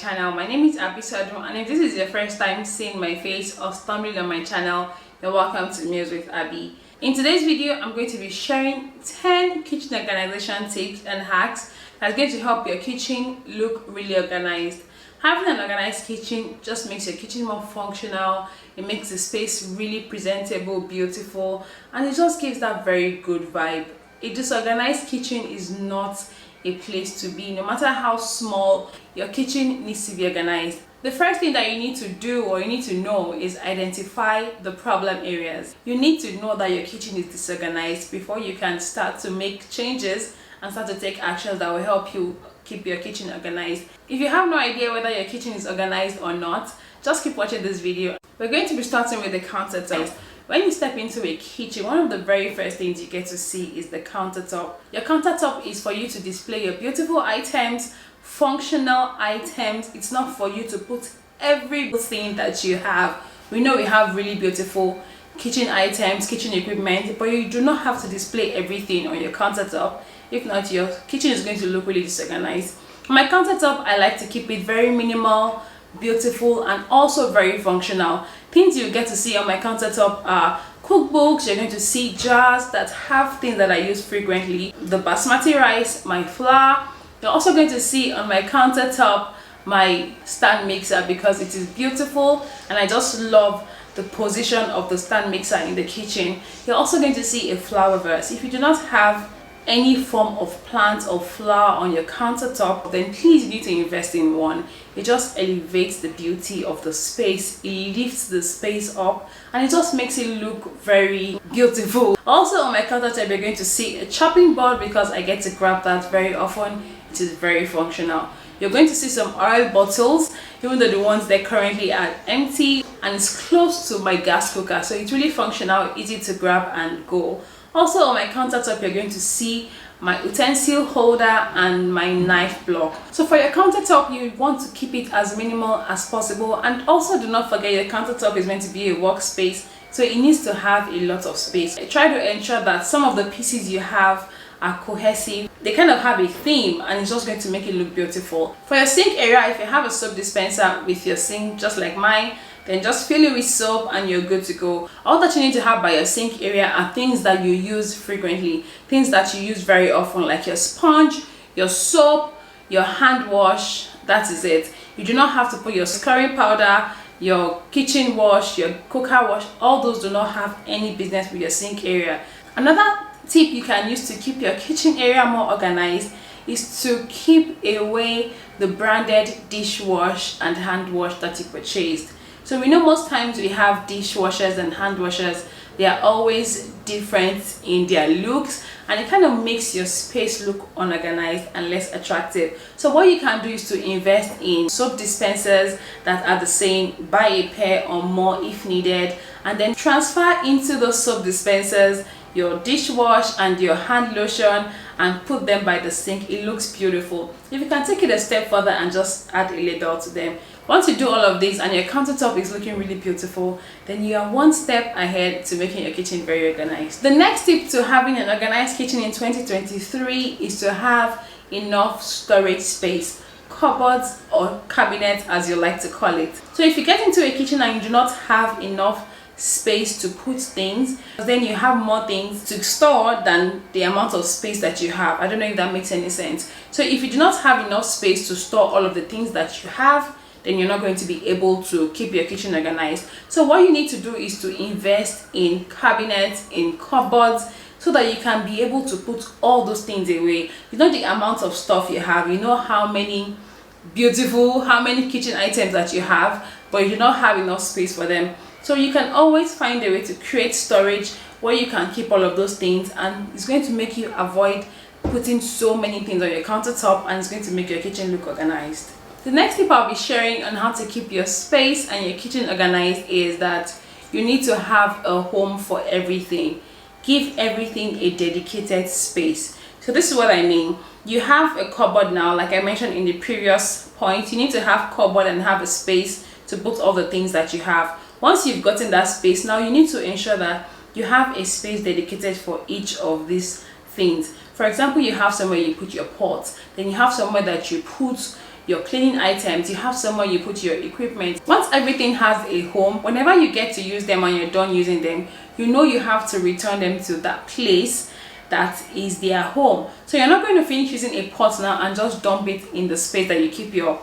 channel. My name is Abby, and if this is your first time seeing my face or stumbling on my channel, you're welcome to Meals with Abby. In today's video, I'm going to be sharing 10 kitchen organization tips and hacks that's going to help your kitchen look really organized. Having an organized kitchen just makes your kitchen more functional. It makes the space really presentable, beautiful, and it just gives that very good vibe. A disorganized kitchen is not a place to be. No matter how small, your kitchen needs to be organized. The first thing that you need to do or you need to know is identify the problem areas. You need to know that your kitchen is disorganized before you can start to make changes and start to take actions that will help you keep your kitchen organized. If you have no idea whether your kitchen is organized or not, just keep watching this video. We're going to be starting with the countertop. When you step into a kitchen, one of the very first things you get to see is the countertop. Your countertop is for you to display your beautiful items, functional items. It's not for you to put everything that you have. We know we have really beautiful kitchen items, kitchen equipment, but you do not have to display everything on your countertop. If not, your kitchen is going to look really disorganized. On my countertop, I like to keep it very minimal, beautiful, and also very functional. Things you get to see on my countertop are cookbooks. You're going to see jars that have things that I use frequently, the basmati rice, my flour. You're also going to see on my countertop my stand mixer because it is beautiful and I just love the position of the stand mixer in the kitchen. You're also going to see a flour vase. If you do not have any form of plant or flower on your countertop, then please you need to invest in one. It just elevates the beauty of the space, it lifts the space up, and it just makes it look very beautiful. Also on my countertop, you're going to see a chopping board because I get to grab that very often. It is very functional. You're going to see some oil bottles, even though the ones that currently are empty, and it's close to my gas cooker, so it's really functional, easy to grab and go. Also on my countertop, you're going to see my utensil holder and my knife block. So for your countertop, you want to keep it as minimal as possible, and also do not forget your countertop is meant to be a workspace, so it needs to have a lot of space. Try to ensure that some of the pieces you have are cohesive. They kind of have a theme and it's just going to make it look beautiful. For your sink area, if you have a soap dispenser with your sink just like mine, then just fill it with soap and you're good to go. All that you need to have by your sink area are things that you use frequently, things that you use very often, like your sponge, your soap, your hand wash. That is it. You do not have to put your scouring powder, your kitchen wash, your cooker wash. All those do not have any business with your sink area. Another tip you can use to keep your kitchen area more organized is to keep away the branded dishwash and hand wash that you purchased. So we know most times we have dishwashers and hand washers. They are always different in their looks and it kind of makes your space look unorganized and less attractive. So what you can do is to invest in soap dispensers that are the same, buy a pair or more if needed, and then transfer into those soap dispensers your dishwash and your hand lotion and put them by the sink. It looks beautiful. If you can take it a step further and just add a label to them. Once you do all of this and your countertop is looking really beautiful, then you are one step ahead to making your kitchen very organized. The next tip to having an organized kitchen in 2023 is to have enough storage space, cupboards or cabinets as you like to call it. So if you get into a kitchen and you do not have enough space to put things, then you have more things to store than the amount of space that you have. I don't know if that makes any sense. So if you do not have enough space to store all of the things that you have, then you're not going to be able to keep your kitchen organized. So what you need to do is to invest in cabinets, in cupboards, so that you can be able to put all those things away. You know the amount of stuff you have, you know how many kitchen items that you have, but you do not have enough space for them. So you can always find a way to create storage where you can keep all of those things, and it's going to make you avoid putting so many things on your countertop, and it's going to make your kitchen look organized. The next tip I'll be sharing on how to keep your space and your kitchen organized is that you need to have a home for everything. Give everything a dedicated space. So this is what I mean. You have a cupboard now, like I mentioned in the previous point. You need to have cupboard and have a space to put all the things that you have. Once you've gotten that space, now you need to ensure that you have a space dedicated for each of these things. For example, you have somewhere you put your pots, then you have somewhere that you put your cleaning items, you have somewhere you put your equipment. Once everything has a home, whenever you get to use them and you're done using them, you know you have to return them to that place that is their home. So you're not going to finish using a pot now and just dump it in the space that you keep your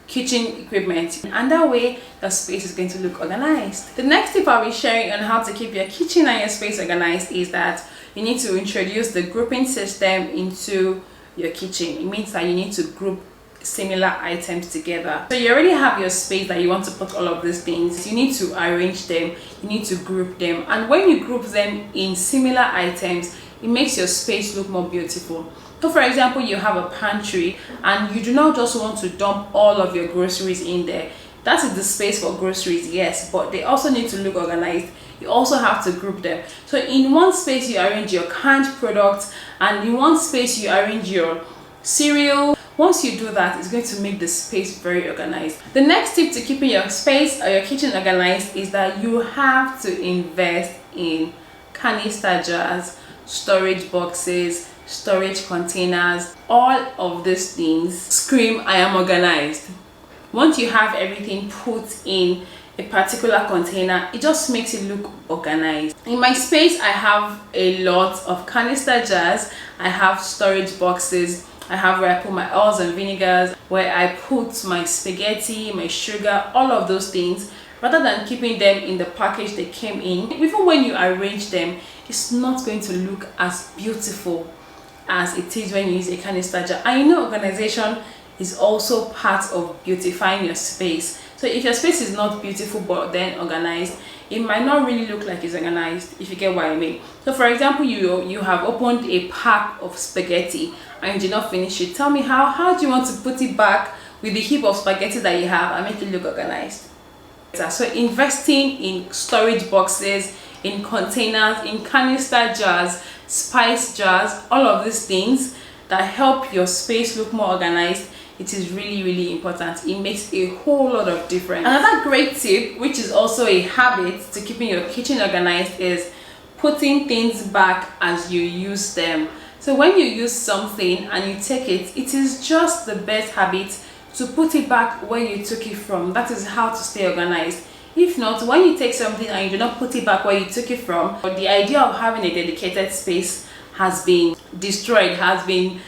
kitchen equipment, and that way the space is going to look organized. The next tip I'll be sharing on how to keep your kitchen and your space organized is that you need to introduce the grouping system into your kitchen. It means that you need to group similar items together. So you already have your space that you want to put all of these things. You need to arrange them, you need to group them, and when you group them in similar items, it makes your space look more beautiful. So for example, you have a pantry and you do not just want to dump all of your groceries in there. That is the space for groceries, yes, but they also need to look organized. You also have to group them. So in one space you arrange your canned products, and in one space you arrange your cereal. Once you do that, it's going to make the space very organized. The next tip to keeping your space or your kitchen organized is that you have to invest in canister jars, storage boxes, storage containers. All of these things scream I am organized. Once you have everything put in a particular container, it just makes it look organized. In my space, I have a lot of canister jars, I have storage boxes, I have where I put my oils and vinegars, where I put my spaghetti, my sugar, all of those things. Rather than keeping them in the package they came in, even when you arrange them, it's not going to look as beautiful as it is when you use a canister jar. And you know, organization is also part of beautifying your space. So if your space is not beautiful but then organized, it might not really look like it's organized, if you get what I mean. So for example, you have opened a pack of spaghetti and you did not finish it. Tell me how do you want to put it back with the heap of spaghetti that you have and make it look organized? So investing in storage boxes, in containers, in canister jars, spice jars, all of these things that help your space look more organized, it is really important. It makes a whole lot of difference. Another great tip, which is also a habit to keeping your kitchen organized, is putting things back as you use them. So when you use something and you take it, it is just the best habit to put it back where you took it from. That is how to stay organized. If not, when you take something and you do not put it back where you took it from, the idea of having a dedicated space has been destroyed, has been,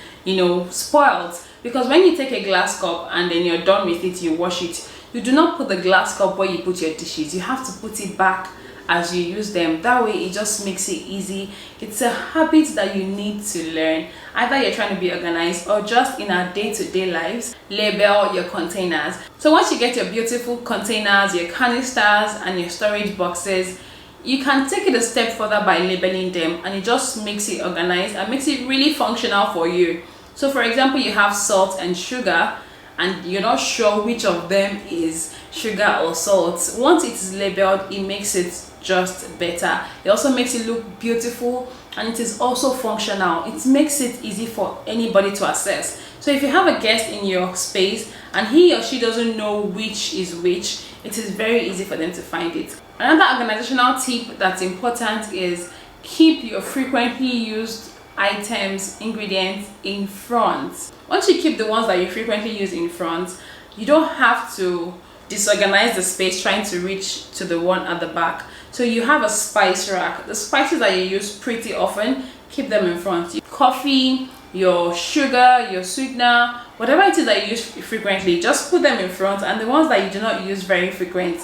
spoiled. Because when you take a glass cup and then you're done with it, you wash it, you do not put the glass cup where you put your dishes. You have to put it back as you use them. That way it just makes it easy. It's a habit that you need to learn. Either you're trying to be organized or just in our day-to-day lives, label your containers. So once you get your beautiful containers, your canisters and your storage boxes, you can take it a step further by labeling them, and it just makes it organized and makes it really functional for you. So for example, you have salt and sugar and you're not sure which of them is sugar or salt. Once it is labeled, it makes it just better. It also makes it look beautiful, and it is also functional. It makes it easy for anybody to access. So if you have a guest in your space and he or she doesn't know which is which, it is very easy for them to find it. Another organizational tip that's important is keep your frequently used items, ingredients in front. Once you keep the ones that you frequently use in front, you don't have to disorganize the space trying to reach to the one at the back. So you have a spice rack. The spices that you use pretty often, keep them in front. Your coffee, your sugar, your sweetener, whatever it is that you use frequently, just put them in front, and the ones that you do not use very frequent,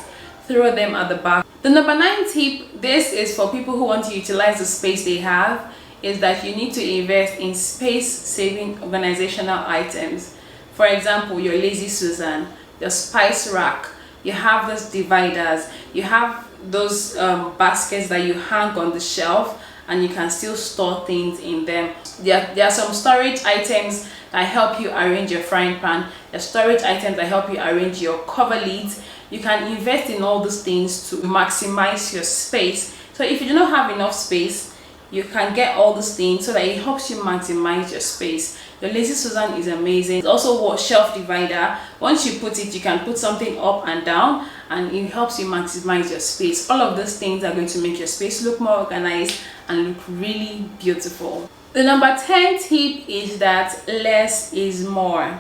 throw them at the back. The number 9 tip, this is for people who want to utilize the space they have, is that you need to invest in space-saving organizational items. For example, your Lazy Susan, your spice rack, you have those dividers, you have those baskets that you hang on the shelf and you can still store things in them. There are some storage items that help you arrange your frying pan, the storage items that help you arrange your cover lids. You can invest in all these things to maximize your space. So if you do not have enough space, you can get all these things so that it helps you maximize your space. Your Lazy Susan is amazing. It's also a shelf divider. Once you put it, you can put something up and down, and it helps you maximize your space. All of those things are going to make your space look more organized and look really beautiful. The number 10 tip is that less is more.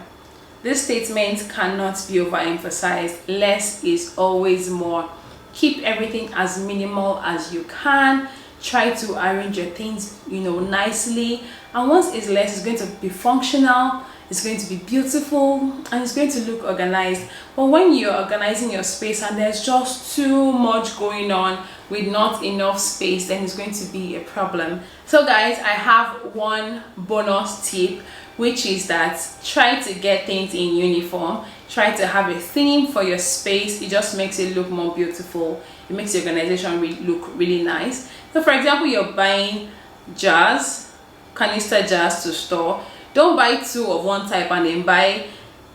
this statement cannot be overemphasized. Less is always more. Keep everything as minimal as you can. Try to arrange your things, nicely, and once it's less, it's going to be functional, it's going to be beautiful, and it's going to look organized. But when you're organizing your space and there's just too much going on with not enough space, then it's going to be a problem. So guys, I have one bonus tip, which is that try to get things in uniform. Try to have a theme for your space. It just makes it look more beautiful. It makes the organization look really nice. So for example, you're buying jars, canister jars to store. Don't buy 2 of one type and then buy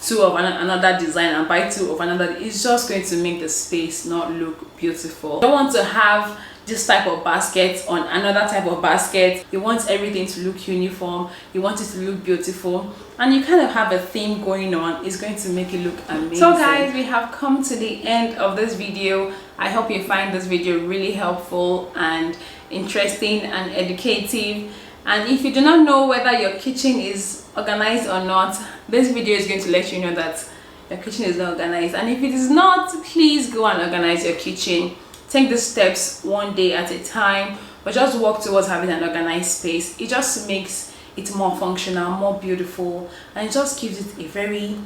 2 of another design and buy 2 of another. It's just going to make the space not look beautiful. You don't want to have this type of basket on another type of basket. You want everything to look uniform. You want it to look beautiful, and you kind of have a theme going on. It's going to make it look amazing. So guys, we have come to the end of this video. I hope you find this video really helpful and interesting and educative. And if you do not know whether your kitchen is organized or not, this video is going to let you know that your kitchen is not organized. And if it is not, please go and organize your kitchen. Take the steps one day at a time, but just work towards having an organized space. It just makes it more functional, more beautiful, and it just gives it a very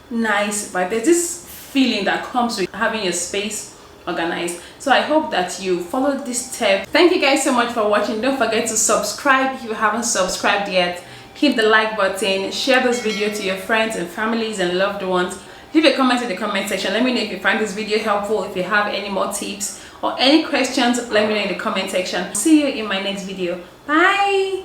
nice vibe. There's this feeling that comes with having your space organized. So I hope that you follow this step. Thank you guys so much for watching. Don't forget to subscribe if you haven't subscribed yet. Hit the like button, share this video to your friends and families and loved ones. Leave a comment in the comment section. Let me know if you find this video helpful. If you have any more tips or any questions, let me know in the comment section. See you in my next video. Bye.